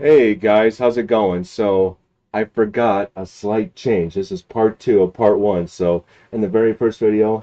Hey guys, how's it going? So I forgot a slight change. This is part two of part one. So in the very first video,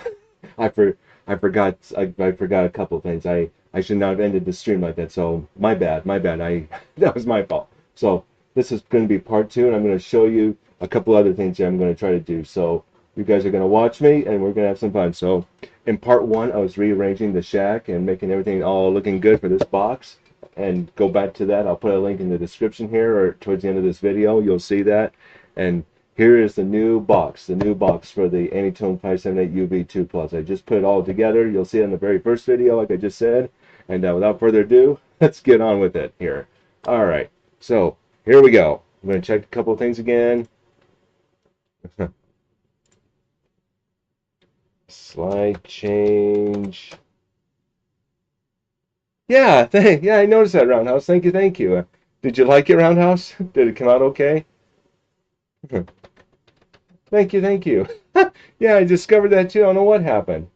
I for I forgot a couple of things. I should not have ended the stream like that. So my bad. I that was my fault. So this is going to be part two, and I'm going to show you a couple other things that I'm going to try to do. So you guys are going to watch me, and we're going to have some fun. So in part one, I was rearranging the shack and making everything all looking good for this box, and go back to that. I'll put a link in the description here or towards the end of this video. You'll see that. And here is the new box for the Anytone 578 UV2 Plus. I just put it all together. You'll see it in the very first video, like I just said. And without further ado, let's get on with it here. All right, so here we go. I'm going to check a couple of things again. Slide change. Yeah, I noticed that, Roundhouse. Thank you. Did you like it, Roundhouse? Did it come out okay? Thank you. Yeah, I discovered that too. I don't know what happened.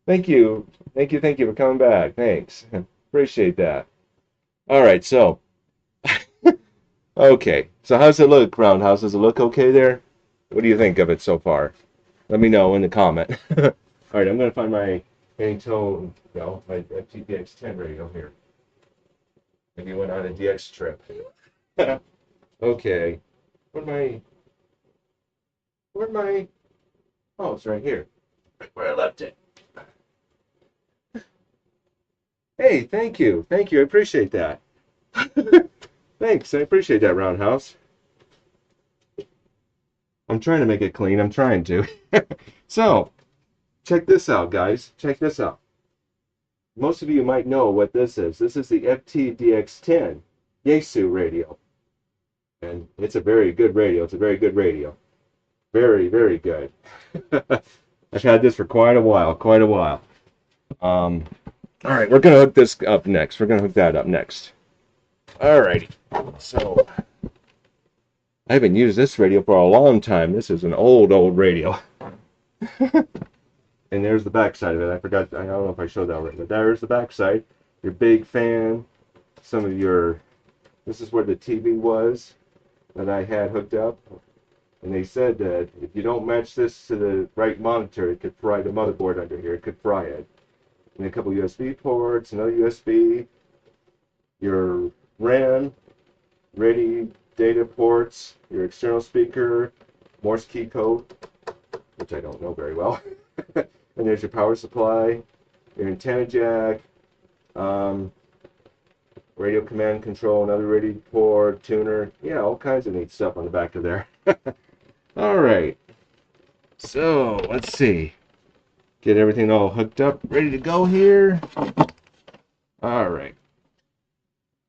Thank you for coming back. Thanks. Appreciate that. All right, so okay. So how's it look, Roundhouse? Does it look okay there? What do you think of it so far? Let me know in the comment. All right, I'm gonna find my Anytone, no, my FTDX10 radio here. Maybe went on a DX trip. Okay. Where'd my where'd my oh, it's right here. Right where I left it. Hey, thank you. Thank you. I appreciate that. Thanks. I appreciate that, Roundhouse. I'm trying to make it clean. I'm trying to. So, check this out, guys. Check this out. Most of you might know what this is. This is the FTDX10 Yaesu radio. And it's a very good radio. It's a very good radio. Very, very good. I've had this for quite a while. Quite a while. All right, we're going to hook this up next. We're going to hook that up next. All righty. So, I haven't used this radio for a long time. This is an old radio. And there's the back side of it. I forgot. I don't know if I showed that right, but there's the back side. Your big fan. Some of your. This is where the TV was that I had hooked up. And they said that if you don't match this to the right monitor, it could fry the motherboard under here. It could fry it. And a couple USB ports, another USB, your RAM, ready data ports, your external speaker, Morse key code, which I don't know very well. And there's your power supply, your antenna jack, radio command control, another radio port, tuner. Yeah, all kinds of neat stuff on the back of there. All right. So, let's see. Get everything all hooked up, ready to go here. All right.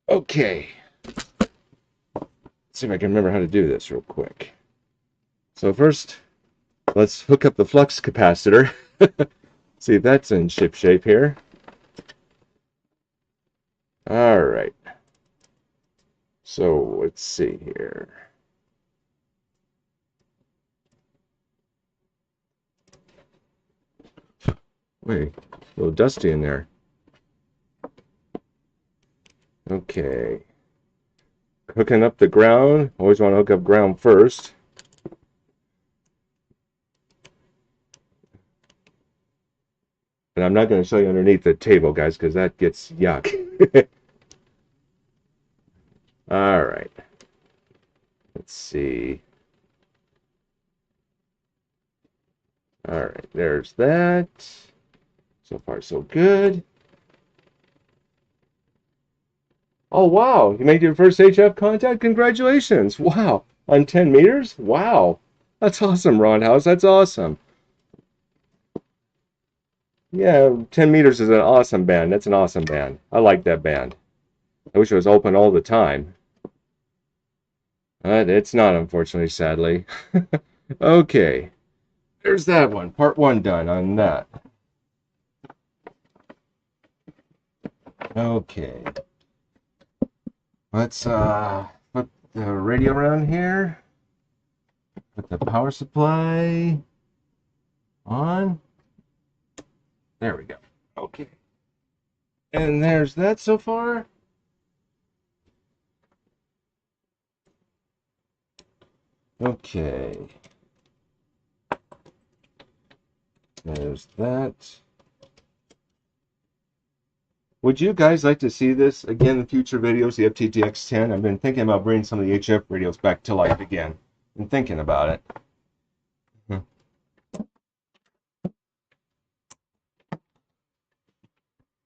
Okay. Let's see if I can remember how to do this real quick. So first, let's hook up the flux capacitor. See if that's in ship shape here. All right. So let's see here. Wait, a little dusty in there. Okay. Hooking up the ground. Always want to hook up ground first. And I'm not going to show you underneath the table, guys, because that gets yuck. All right. Let's see. All right, there's that. So far, so good. Oh, wow. You made your first HF contact? Congratulations. Wow. On 10 meters? Wow. That's awesome, Roundhouse. That's awesome. Yeah, 10 meters is an awesome band. That's an awesome band. I like that band. I wish it was open all the time. But it's not, unfortunately, sadly. Okay. There's that one. Part one done on that. Okay. Let's put the radio around here. Put the power supply on. There we go. Okay. And there's that so far. Okay. There's that. Would you guys like to see this again in future videos, the FTTX10? I've been thinking about bringing some of the HF radios back to life again. I'm thinking about it.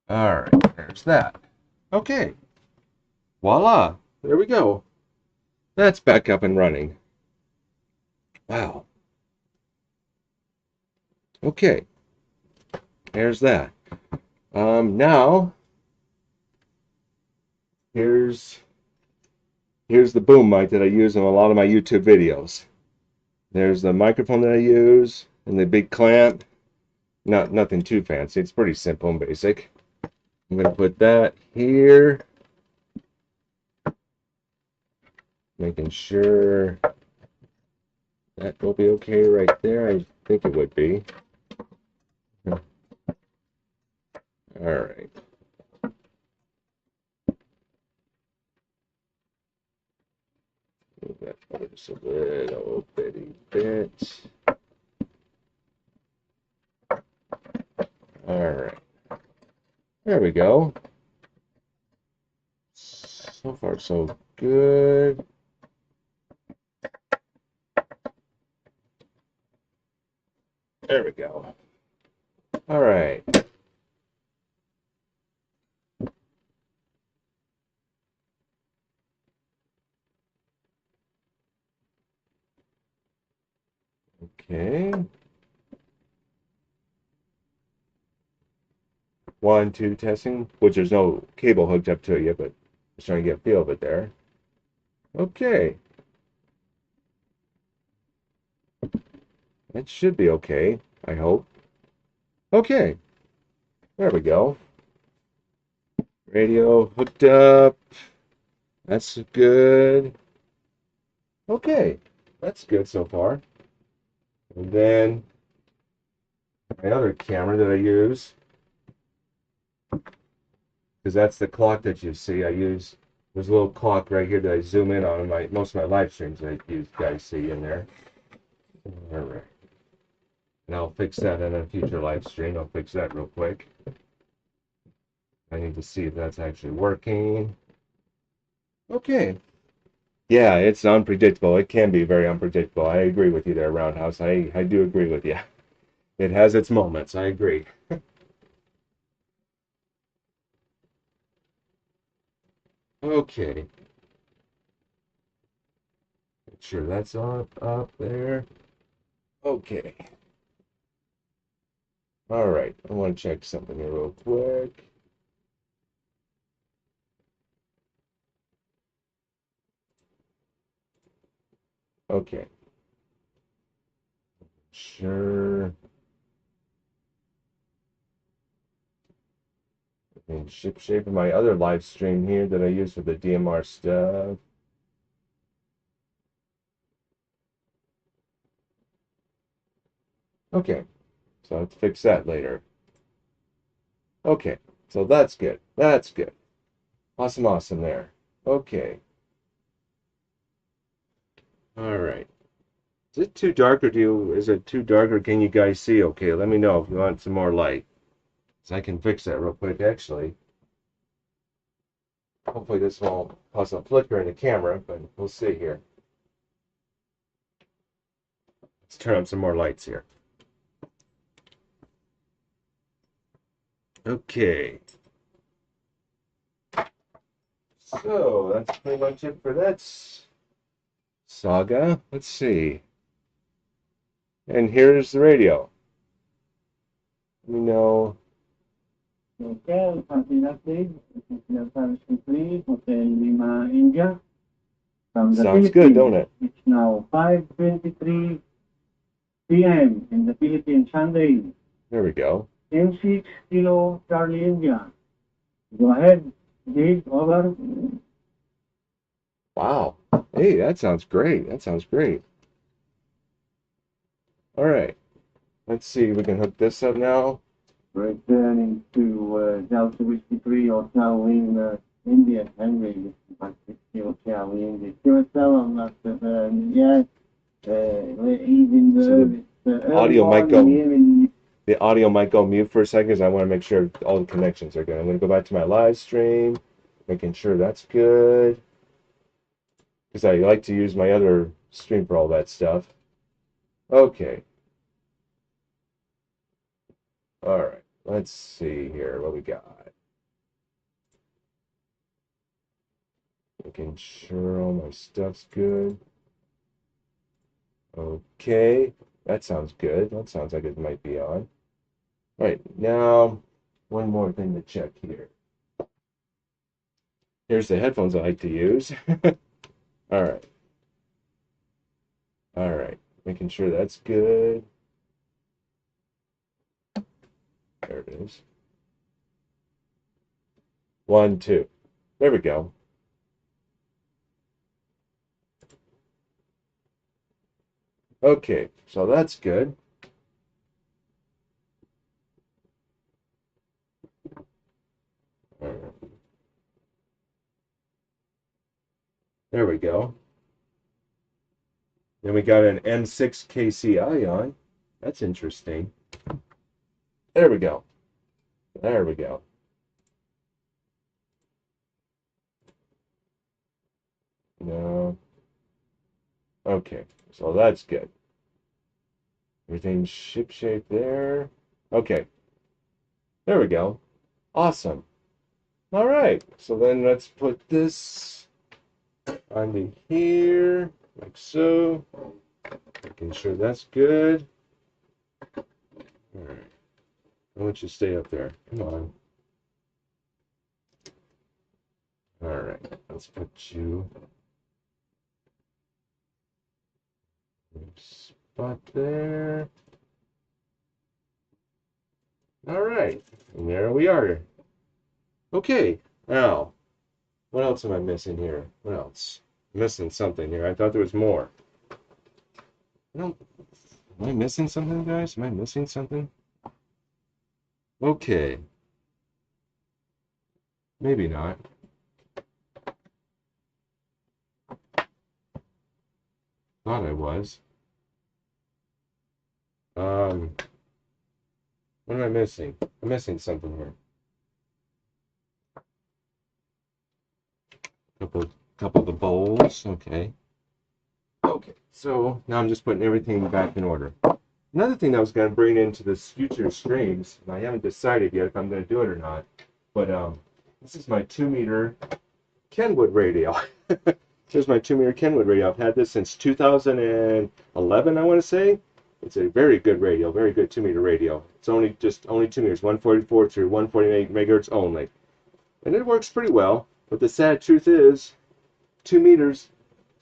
All right, there's that. Okay, voila, there we go. That's back up and running. Wow. Okay, there's that. Now here's the boom mic that I use in a lot of my YouTube videos. There's the microphone that I use and the big clamp. Nothing too fancy. It's pretty simple and basic. I'm gonna put that here, making sure that will be okay right there. I think it would be. All right. Move that forward just a little bitty bit. All right. There we go. So far, so good. There we go. All right. Okay. 1, 2 testing, which there's no cable hooked up to it yet, but I'm starting to get a feel of it there. Okay. It should be okay, I hope. Okay. There we go. Radio hooked up. That's good. Okay. That's good so far. And then my other camera that I use, because that's the clock that you see. I use, there's a little clock right here that I zoom in on most of my live streams that you guys see in there. All right. And I'll fix that in a future live stream. I'll fix that real quick. I need to see if that's actually working. Okay. Yeah, it's unpredictable. It can be very unpredictable. I agree with you there, Roundhouse. I do agree with you. It has its moments. I agree. Okay. Make sure that's up there. Okay. All right. I want to check something here real quick. Okay. Sure. And ship shape of my other live stream here that I use for the DMR stuff. Okay. So let's fix that later. Okay. So that's good. That's good. Awesome, awesome there. Okay. All right. Is it too dark or is it too dark or can you guys see okay? Let me know if you want some more light. So I can fix that real quick actually. Hopefully this won't cause a flicker in the camera, but we'll see here. Let's turn on some more lights here. Okay. So that's pretty much it for that saga. Let's see. And here's the radio. Let me know. Okay, happy update. Hotel Lima, India. From the Sounds good, don't it? It's now 5:23 p.m. in the Philippines, Shanghai. There we go. M6 Kilo Charlie India. Go ahead, Dave, over. Wow. Hey, that sounds great. That sounds great. All right. Let's see. We can hook this up now. Returning to Delta Whiskey 3 Hotel in India, Henry. 6 Kilo Charlie India. QSL on that, yes. So the audio might go the audio might go mute for a second because I want to make sure all the connections are good. I'm going to go back to my live stream, making sure that's good because I like to use my other stream for all that stuff. Okay. All right. Let's see here what we got. Making sure all my stuff's good. Okay. That sounds good. That sounds like it might be on. All right. Now, one more thing to check here. Here's the headphones I like to use. All right. All right. Making sure that's good. There it is. 1, 2. There we go. Okay, so that's good. All right. There we go. Then we got an M6 KCI on. That's interesting. There we go. There we go. No. Okay, so that's good. Everything's shipshape there. Okay, there we go. Awesome. All right, so then let's put this onto here, like so. Making sure that's good. All right. I'll let you stay up there. Come on. All right, let's put you spot there. All right, and there we are. Okay, now, what else am I missing here? What else? I'm missing something here. I thought there was more. No, am I missing something, guys? Am I missing something? Okay, maybe not. Thought I was. Um, what am I missing? I'm missing something here. Couple of the bowls. Okay. Okay. So now I'm just putting everything back in order. Another thing that I was going to bring into this future streams, and I haven't decided yet if I'm going to do it or not, but this is my 2-meter Kenwood radio. Here's my 2-meter Kenwood radio. I've had this since 2011, I want to say. It's a very good radio, very good 2-meter radio. It's only 2 meters, 144 through 148 megahertz only. And it works pretty well, but the sad truth is 2 meters,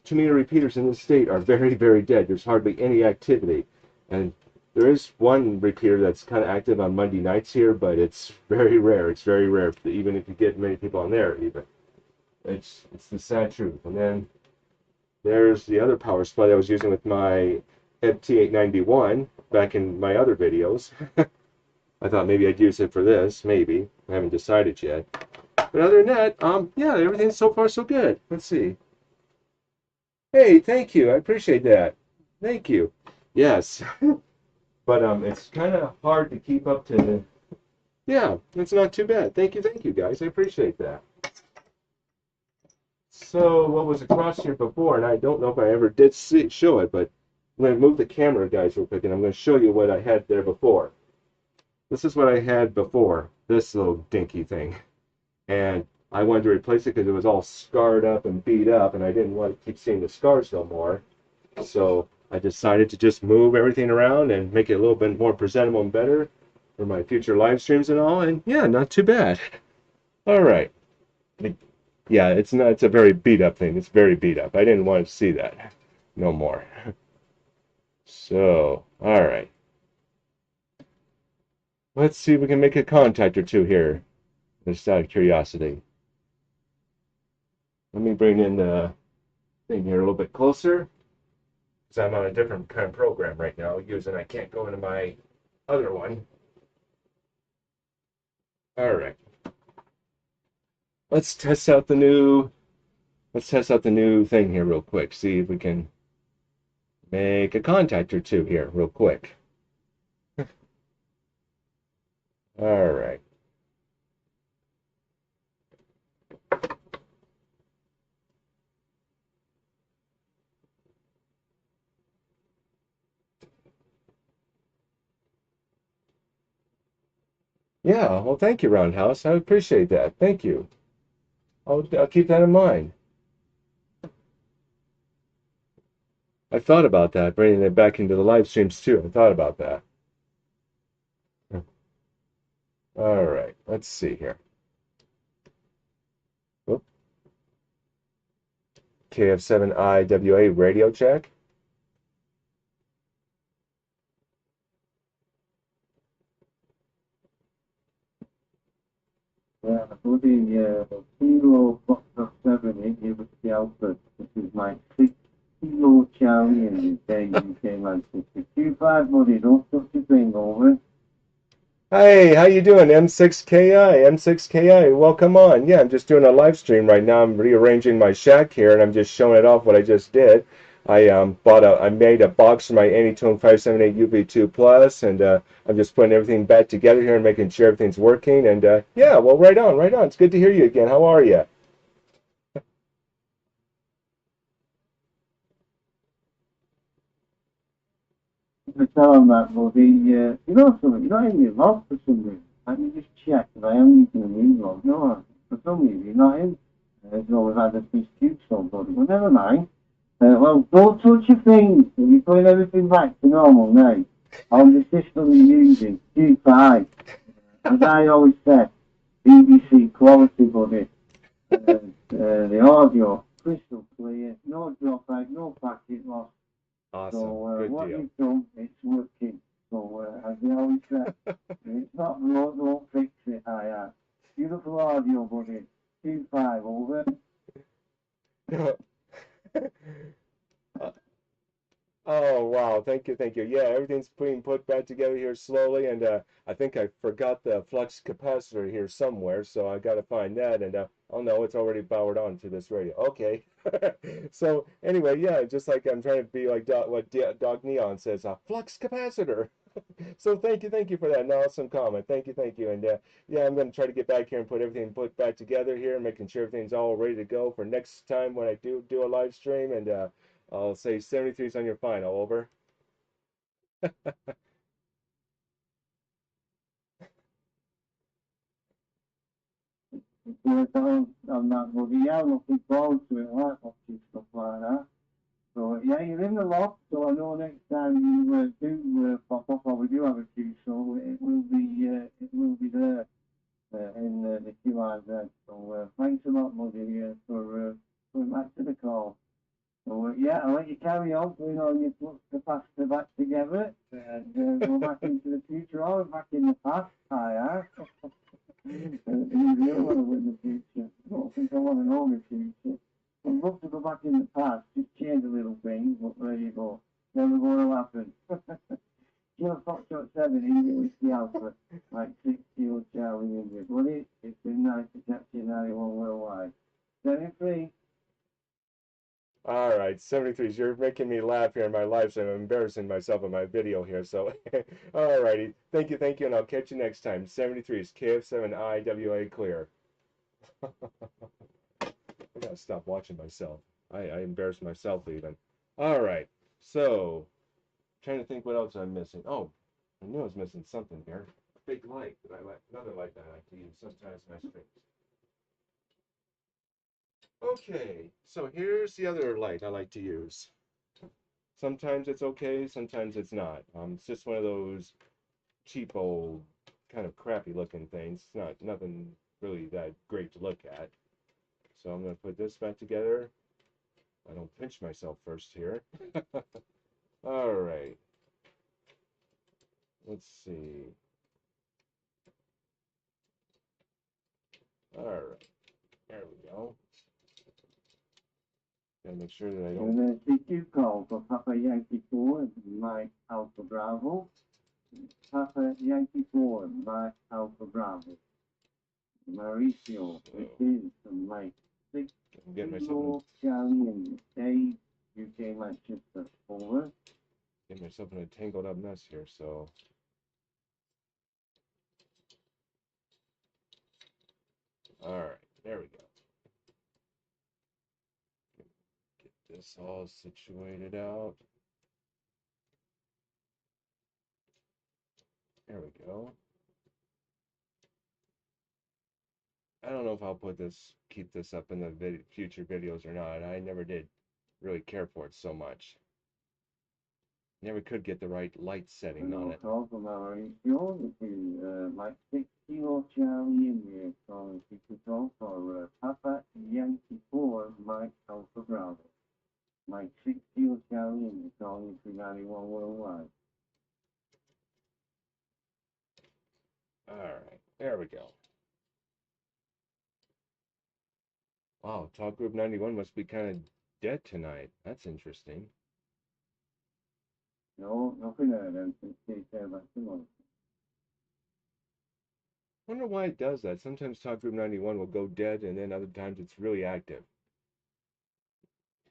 2-meter repeaters in this state are very, very dead. There's hardly any activity. And there is one repeater that's kind of active on Monday nights here, but it's very rare. It's very rare, even if you get many people on there, even. It's the sad truth. And then there's the other power supply I was using with my FT891 back in my other videos. I thought maybe I'd use it for this, maybe. I haven't decided yet. But other than that, yeah, everything's so far so good. Let's see. Hey, thank you. I appreciate that. Thank you. Yes. But it's kind of hard to keep up to. Yeah, it's not too bad. Thank you, guys. I appreciate that. So what was across here before, and I don't know if I ever did show it, but I'm going to move the camera, guys, real quick, and I'm going to show you what I had there before. This is what I had before, this little dinky thing. And I wanted to replace it because it was all scarred up and beat up, and I didn't want to keep seeing the scars no more. So I decided to just move everything around and make it a little bit more presentable and better for my future live streams and all. And yeah, not too bad. All right. Yeah, it's not. It's a very beat up thing. It's very beat up. I didn't want to see that no more. So, all right. Let's see if we can make a contact or two here. Just out of curiosity. Let me bring in the thing here a little bit closer. Because I'm on a different kind of program right now, using I can't go into my other one. All right. Let's test out the new thing here real quick. See if we can make a contact or two here real quick. All right. Yeah, well, thank you, Roundhouse. I appreciate that. Thank you. I'll keep that in mind. I thought about that, bringing it back into the live streams too. I thought about that. All right, let's see here. Oop. KF7IWA radio check. The Kilo Foxtrot 7 India with the Alpha. This is my 6 Kilo Charlie in the UK Manchester. 25 buddy, don't touch your thing over. Hey, how you doing? M6KI, welcome on. Yeah, I'm just doing a live stream right now. I'm rearranging my shack here, and I'm just showing it off what I just did. I made a box for my Anytone 578 UV2 Plus, and I'm just putting everything back together here and making sure everything's working. And yeah, well, right on, right on. It's good to hear you again. How are you? The time that buddy, you know something, you're not in your log for some reason. I can just check if I am using a new log. No, for some reason you're not in. So we've had this dispute so buddy. Well, never mind. Well, don't touch your things. You're putting everything back to normal now. On the system you're using, Q5. As I always said, BBC quality, buddy. The audio, crystal clear, no dropout, no packet loss. Awesome. So Good what deal. you've done, it's working. So as we always say, if it's not broke, don't fix it. Beautiful audio, buddy. 2-5 over. Oh wow, thank you, thank you. Yeah, everything's being put back together here slowly, and I think I forgot the flux capacitor here somewhere, so I got to find that. And oh no, it's already powered on to this radio. Okay, so anyway, yeah, just like I'm trying to be like Dog Neon says, flux capacitor. So thank you for that. An awesome comment. Thank you. And yeah, I'm gonna try to get back here and put everything put back together here, making sure everything's all ready to go for next time when I do a live stream. And I'll say 73 is on your final. Over. I'm not buddy. Yeah, looking forward to it. I like watching stuff like that. So yeah, you're in the loft. So I know next time you do pop up, or we do have a queue, so it will be there in the QRZ. So thanks a lot, buddy, for coming back to the call. So yeah, I'll let you carry on putting on your flux capacitor back together and go back into the future or back in the past. Hi, you really want to win the future. I don't think I want to know the future. I'd love to go back in the past, just change a little thing, but there you go. Never going to happen. Kilo Foxtrot 7, India Whiskey Alpha, like 6 Kilo Charlie India. Buddy, it's been nice to catch you now, one worldwide. 73. All right, 73s. You're making me laugh here in my live stream. I'm embarrassing myself in my video here. So, all righty. Thank you, and I'll catch you next time. 73s, KF7IWA clear. I gotta stop watching myself. I embarrass myself even. All right. So, trying to think what else I'm missing. Oh, I knew I was missing something here. A big light that I like. Another light that I like to use sometimes in my streams. Okay, so here's the other light I like to use. Sometimes it's okay, sometimes it's not. It's just one of those cheap old, kind of crappy looking things. It's not nothing really that great to look at. So I'm gonna put this back together. I don't pinch myself first here. All right, let's see. All right, there we go. Gotta make sure that I don't. And CQ call for Papa Yankee 4 and Mike Alpha Bravo. Papa Yankee 4 and Mike Alpha Bravo. Mauricio, it is from Mike 6 I'm getting myself in. Kilo Charlie and Dave UK Manchester over. Get myself in a tangled up mess here, so. Alright, there we go. Get this all situated out. There we go. I don't know if I'll keep this up in the future videos or not. I never did really care for it so much. Never could get the right light setting on it. Mike 6 Kilo Charlie India calling 62 for Papa Yankee 4 Mike Alpha Bravo. Mike 6 Kilo Charlie India calling 391 worldwide. Alright, there we go. Wow, Talk Group 91 must be kind of dead tonight. That's interesting. No, nothing there then. Wonder why it does that. Sometimes Talk Group 91 will go dead, and then other times it's really active.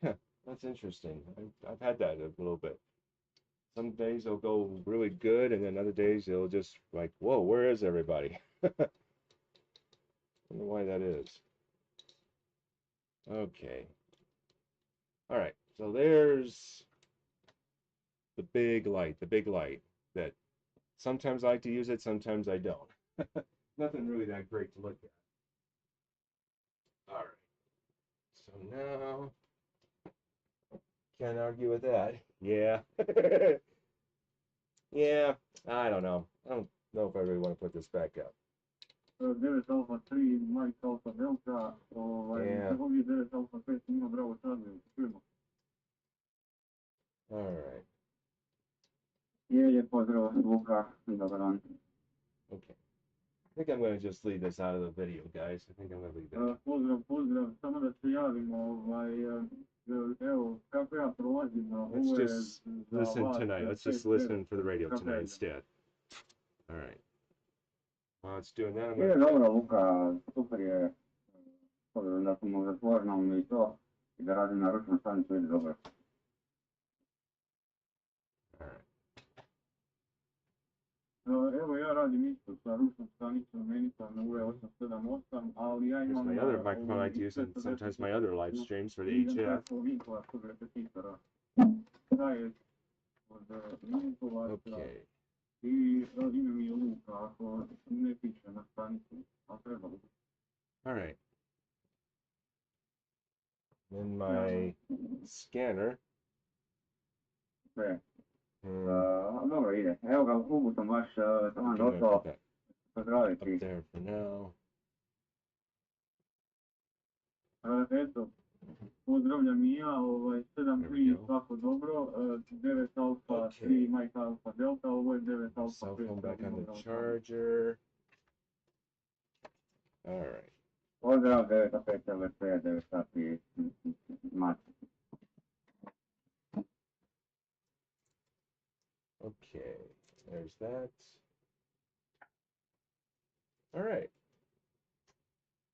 Huh, that's interesting. I've had that a little bit. Some days they'll go really good, and then other days they'll just like, whoa, where is everybody? Wonder why that is. Okay. All right. So there's the big light that sometimes I like to use it, sometimes I don't. Nothing really that great to look at. All right. So now, can't argue with that. Yeah. Yeah. I don't know. I don't know if I really want to put this back up. 9 Alfa 3 Mike Alfa Delta, Yeah. drugi 9 Alfa 5 Lima Bravo Charlie, čujemo. All right. Je, pozdrav, Luka, dobar dan. Okay. I think I'm going to just leave this out of the video, guys. I think I'm going to leave that. Pozdrav, samo da se javim, evo, kako ja prolazim na Let's ove just za listen vas, tonight. Let's just 5-9, listen for the radio kako tonight je? instead. All right. While it's doing that, I'm Je, going dobro, Luka, super je, pozdrav da smo zatvorili i to, i da radim na ručnu stanicu, ide dobro. All right. Evo ja radim isto sa ručnom stanicom, meni sam na UE878, ali ja Here's imam my other microphone I like to use, and sometimes my other live streams for the HF. Vinkovac od repetitora. Da je od Vinkovaca Okay. i ime mi je Luka, ako ne piše na stanici, a treba bi. All right. Then my scanner. Sve. I'm Dobro ide. Evo ga, u klubu sam baš tamo gonna došao. put that Pozdraviti. up there for now. Eto, pozdravljam i ja, 7-3, svako dobro, 9 Alfa 3 Mike Alfa Delta, ovo je 9 Alfa 5. Cell phone back on the charger. All right. Pozdrav 9 5 LP, 9 sati Mati. Okay, there's that. All right.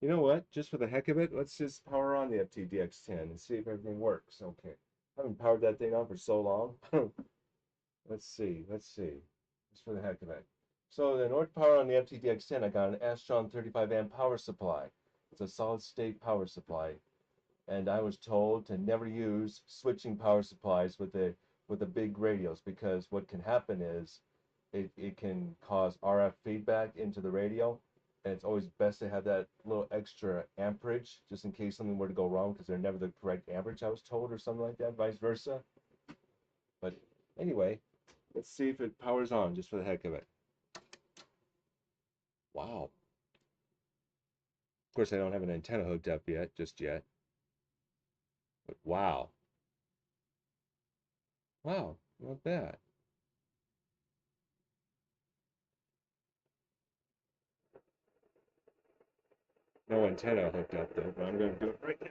You know what? Just for the heck of it, let's just power on the FTDX10 and see if everything works. Okay. I haven't powered that thing on for so long. Let's see. Just for the heck of it. So in order to power on the FTDX10, I got an Astron 35 amp power supply. It's a solid state power supply. And I was told to never use switching power supplies with the big radios, because what can happen is it can cause RF feedback into the radio, and it's always best to have that little extra amperage just in case something were to go wrong, because they're never the correct amperage, I was told, or something like that, vice versa. But anyway, let's see if it powers on just for the heck of it. Wow. Of course, I don't have an antenna hooked up yet, just yet. But wow. Wow, not bad. No antenna hooked up though, but I'm going to do it right now.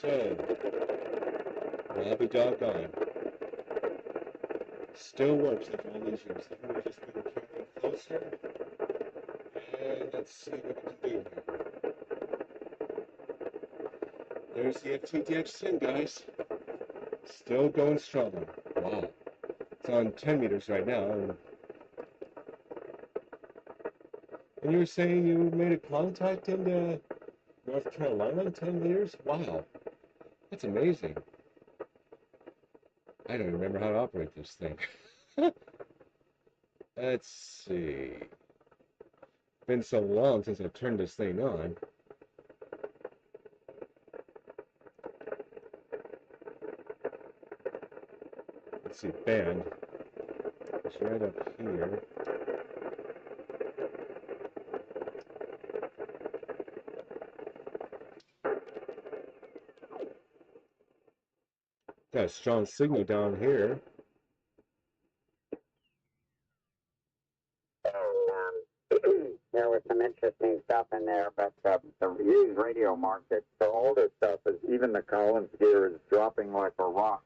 So, I'll be doggone. Still works after all these years. I think we just bring the camera closer. And let's see what we can do here. There's the FTDX10, guys. Still going strong. Wow. It's on 10 meters right now. And you were saying you made a contact into North Carolina in 10 meters? Wow. That's amazing. I don't remember how to operate this thing. Let's see. Been so long since I've turned this thing on. Let's see, band. It's right up here. Got a strong signal down here. There was some interesting stuff in there, but the used radio market, the older stuff is even the Collins gear is dropping like a rock.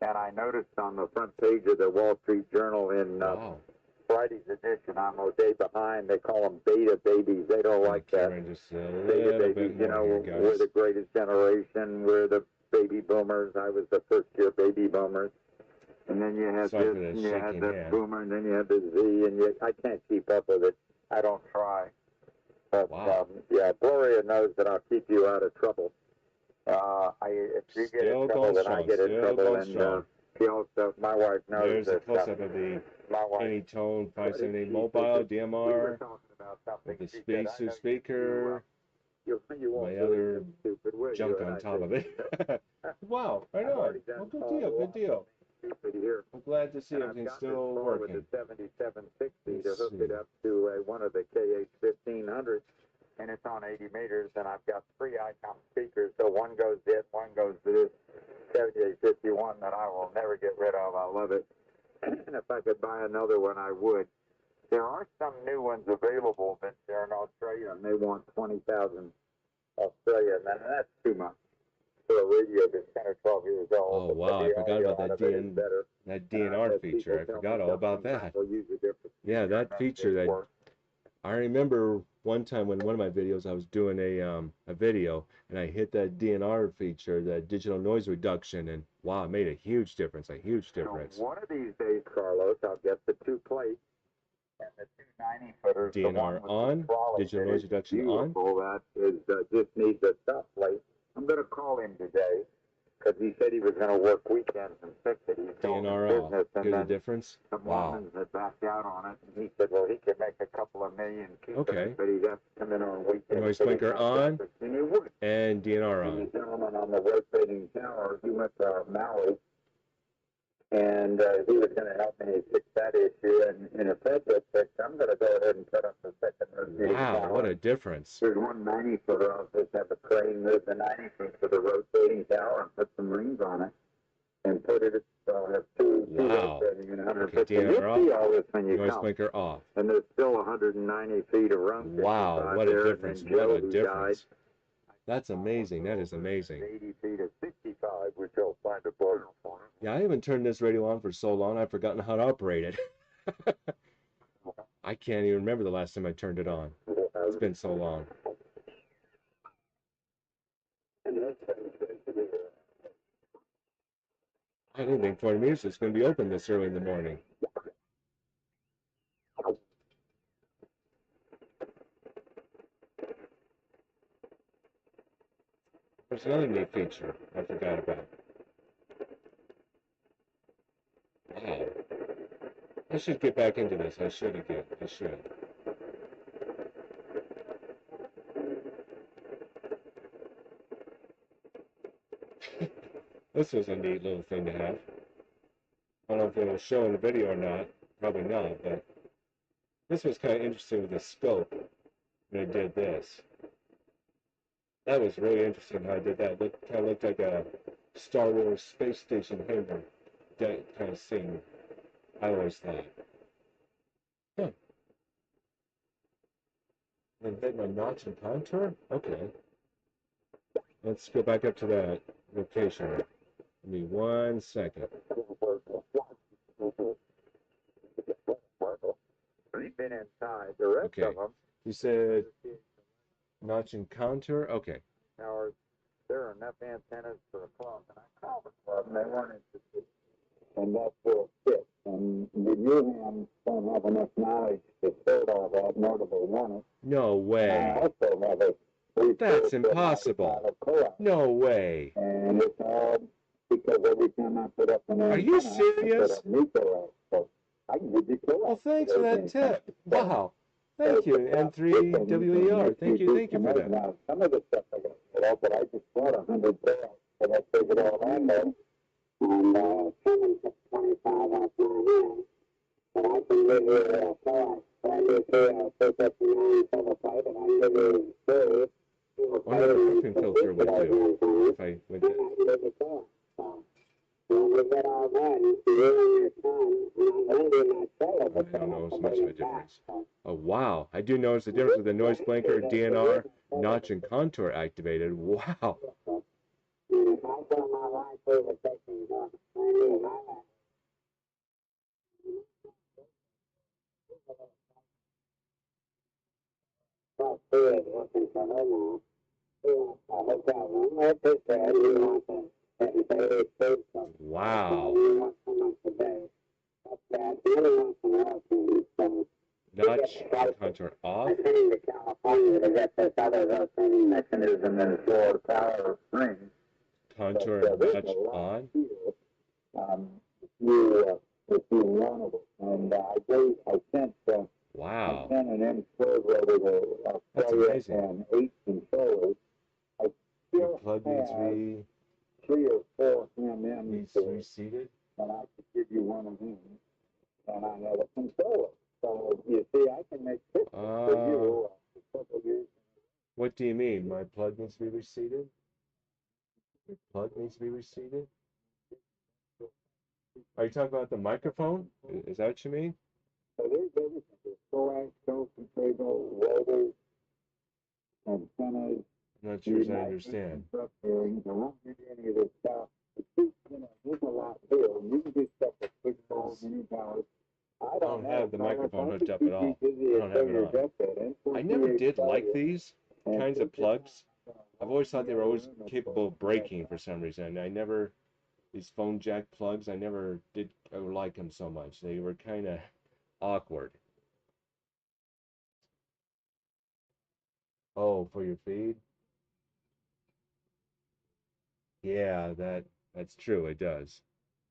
And I noticed on the front page of the Wall Street Journal in Friday's edition, I'm a day behind. They call them beta babies. They don't like that. Just a Beta little babies, bit more here, guys. we're the greatest generation. We're the baby boomers. I was the first year baby boomers. And then you had Sorry this, for the and you had shaking the hand. boomer, and then you had the Z, and I can't keep up with it. I don't try. But, Wow. yeah, Gloria knows that I'll keep you out of trouble. If you get Still in trouble, going then I strong. get in Still trouble. going And strong. she also, my wife knows There's a that close-up of the my wife. Anytone What did 578 she mobile say? We were DMR talking about something. with the She said, spacer I know speaker, you won't my believe other this, stupid, will junk you? And on I top said, of it. Wow, right I've on. already done Well, good call deal, good one, deal. stupid here. I'm glad to see And I've everything's got this still car with working. the 7760 to Let's hook see. it up to one of the KH1500s, and it's on 80 meters, and I've got 3 ICOM speakers, so one goes this, one goes to this 7851 that I will never get rid of. I love it. And if I could buy another one, I would. There are some new ones available, but they're in Australia, and they want 20,000 Australian, and that's too much for a radio that's 10 or 12 years old. Oh wow, I forgot about that That DNR feature. I forgot all about that. Yeah, that feature that I remember one time when one of my videos I was doing a video and I hit that DNR feature, that digital noise reduction, and wow, it made a huge difference, a huge difference. So one of these days, Carlos, I'll get the 2 plates and the 2 90-footers. DNR on, digital noise reduction on. That is just needs a stop plate. I'm going to call him today because he said he was going to work weekends and fix it. He's DNR off. Here's the difference. The Mormons had backed out on it, and he said, well, he could make a couple of million keeping it, but he'd have to come in on weekends. Noise blinker on, and DNR on. The gentleman on the rotating tower, he went to Maui, and he was going to help me fix that issue, and if that gets fixed, I'm going to go ahead and put up the second rotating tower. Wow, what a difference. There's one 90-footer. I'll just have a crane move the 90-foot for the rotating tower and put some rings on it and put it, have two rotating and 150. You'll see all this when you noise come. blinker off. And there's still 190 feet of run. Wow, what a difference, what a difference. That's amazing, that is amazing. 80 feet of 65, which you'll find a border for. Yeah, I haven't turned this radio on for so long, I've forgotten how to operate it. I can't even remember the last time I turned it on. It's been so long. I didn't think 40 meters was going to be open this early in the morning. There's another neat feature I forgot about. Wow. I should get back into this. I should again. I should. This was a neat little thing to have. I don't know if it will show in the video or not. Probably not, but this was kind of interesting with the scope when I did this. That was really interesting how I did that. It kind of looked like a Star Wars space station hangar kind of scene, I always thought. Huh. And hit my notch and contour? Okay. Let's go back up to that location. Give me 1 second. We've been inside. The rest Okay. of them. You said notch and counter? Okay. Now, there are enough antennas for a club, and I called the club, and they weren't interested. And that's where it fits. And the Newhams don't have enough knowledge to sort all that, nor do they want it. No way. I also have a That's impossible. No way. And it's all because every time I put up an antenna, Are you serious? I put up Nico. So I can give you Well, thanks for that tip. Wow. Thank you, N3WER. Thank you for that. Now, some of the stuff I got put up, but I just bought 100 pairs, and I figured all that out. And someone took 25 off my hand, but I can live here so I live here, I'll take up the 975, and I live here in Surrey. I wonder if the cooking filter would do if I went to... I don't notice much of a difference. Oh, wow. I do notice the difference with the noise blanker, DNR, notch, and contour activated. Wow. Wow. Notch and contour off. Contour and notch on. And I sent Wow. an M12 over the That's amazing. and 8 controllers. I Your still plug needs to have be 3 or 4 MM needs to be seated. and I could give you one of them, and I have a controller. So you see, I can make this for you. What do you mean? My plug needs to be reseated? Your plug needs to be reseated? Are you talking about the microphone? Is that what you mean? So there's everything. There's coax, cable, rotors, antennas. I'm not sure if I understand. Bearings. I won't give you any of this stuff. There's a lot here. You can do stuff with big balls, mini towers. I don't have the microphone hooked up at all. I don't have it on. I never did like these kinds of plugs. I've always thought they were always capable of breaking for some reason. These phone jack plugs, I never did like them so much. They were kind of awkward. Oh, for your feed? Yeah, that's true. It does.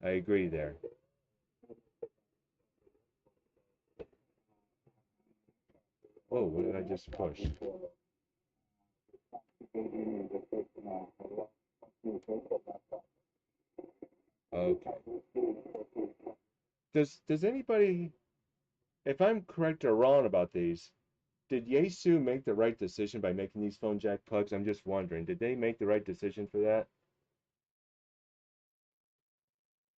I agree there. Oh, what did I just push? Okay. Does anybody, if I'm correct or wrong about these, did Yaesu make the right decision by making these phone jack plugs? I'm just wondering, did they make the right decision for that?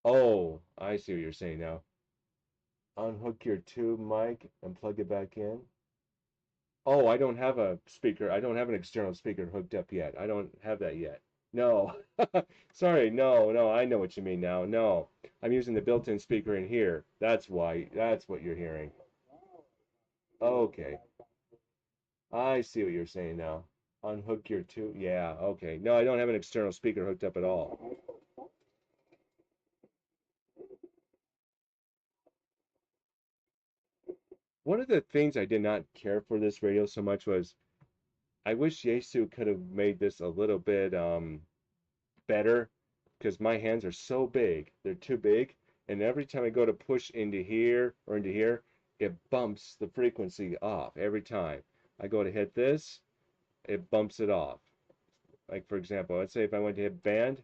Oh, I see what you're saying now. Unhook your tube mic and plug it back in. Oh, I don't have a speaker. I don't have an external speaker hooked up yet. I don't have that yet. No. Sorry, no, I know what you mean now. No. I'm using the built-in speaker in here. That's why. That's what you're hearing. Okay. I see what you're saying now. Unhook your tube. Yeah, okay. No, I don't have an external speaker hooked up at all. One of the things I did not care for this radio so much was I wish Yaesu could have made this a little bit better because my hands are so big. They're too big. And every time I go to push into here or into here, it bumps the frequency off every time. I go to hit this, it bumps it off. Like for example, let's say if I went to hit band,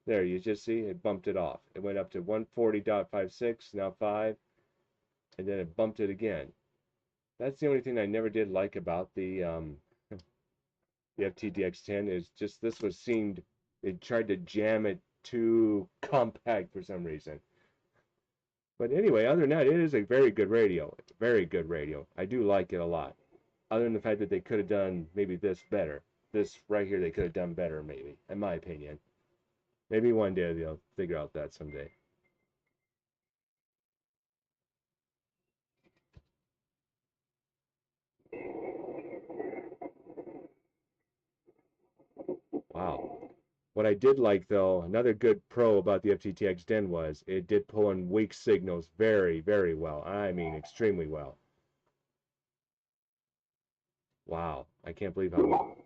there you just see it bumped it off. It went up to 140.56, now 5, and then it bumped it again. That's the only thing I never did like about the FTDX10 is just this was seemed it tried to jam it too compact for some reason. But anyway, other than that, it is a very good radio. Very good radio. I do like it a lot. Other than the fact that they could have done maybe this better. this right here they could have done better, maybe, in my opinion. Maybe one day they'll figure out that someday. Wow. What I did like, though, another good pro about the FTTX10 was it did pull in weak signals very, very well. I mean, extremely well. Wow. I can't believe how well.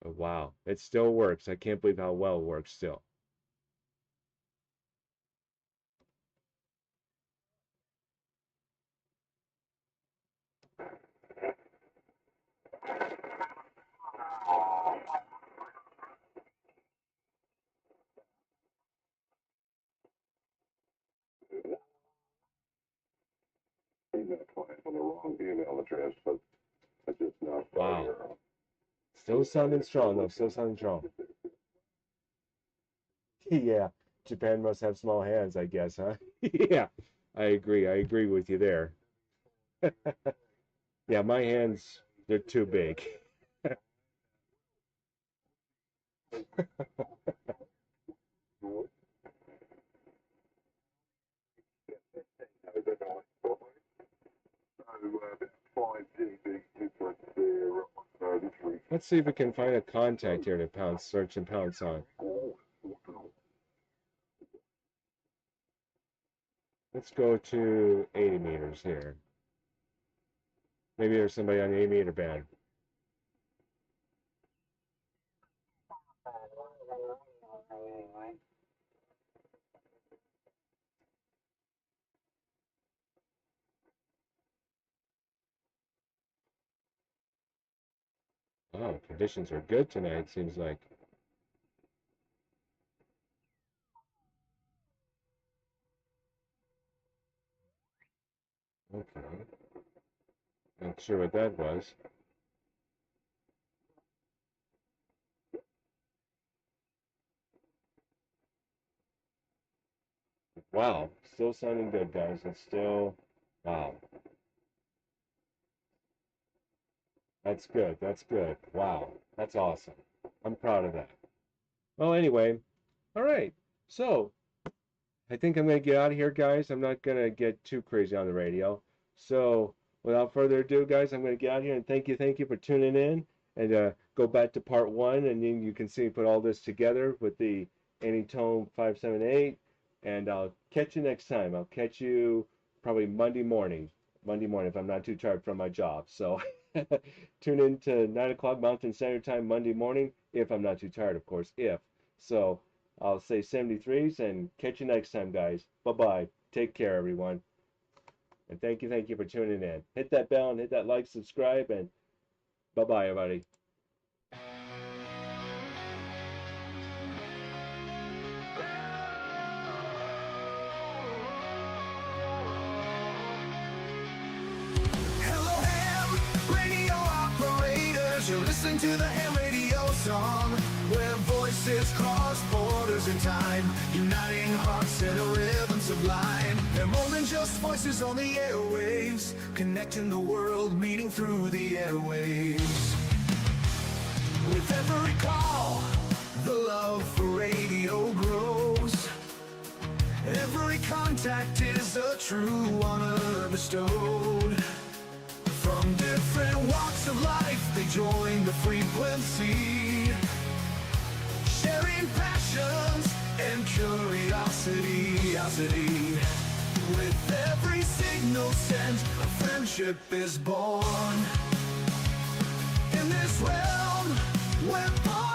Wow. It still works. I can't believe how well it works still. Wow. Still sounding strong, though. Still sounding strong. Yeah. Japan must have small hands, I guess, huh? Yeah. I agree. I agree with you there. Yeah, my hands, they're too big. Let's see if we can find a contact here to pounce, search and pounce on. Let's go to 80 meters here. Maybe there's somebody on the 80 meter band. Oh, conditions are good tonight, seems like. Okay. Not sure what that was. Wow, still sounding good, guys. It's still, wow. That's good. That's good. Wow. That's awesome. I'm proud of that. Well, anyway, all right. So, I think I'm going to get out of here, guys. I'm not going to get too crazy on the radio. So, without further ado, guys, I'm going to get out of here and thank you for tuning in. And go back to part one, and then you can see me put all this together with the Anytone 578. And I'll catch you next time. I'll catch you probably Monday morning. Monday morning if I'm not too tired from my job. So, tune in to 9 o'clock Mountain Standard Time Monday morning if I'm not too tired, of course, if. So, I'll say 73s and catch you next time, guys. Bye-bye. Take care, everyone. And thank you for tuning in. Hit that bell and hit that like, subscribe, and bye-bye, everybody. Hello, ham radio operators. You're listening to the ham radio song, where voices cross borders in time, uniting hearts in a rhythm sublime. They're more than just voices on the airwaves, connecting the world, meeting through the airwaves. With every call, the love for radio grows. Every contact is a true honor bestowed. From different walks of life, they join the frequency, sharing passions and curiosity. With every signal sent, a friendship is born. In this realm, where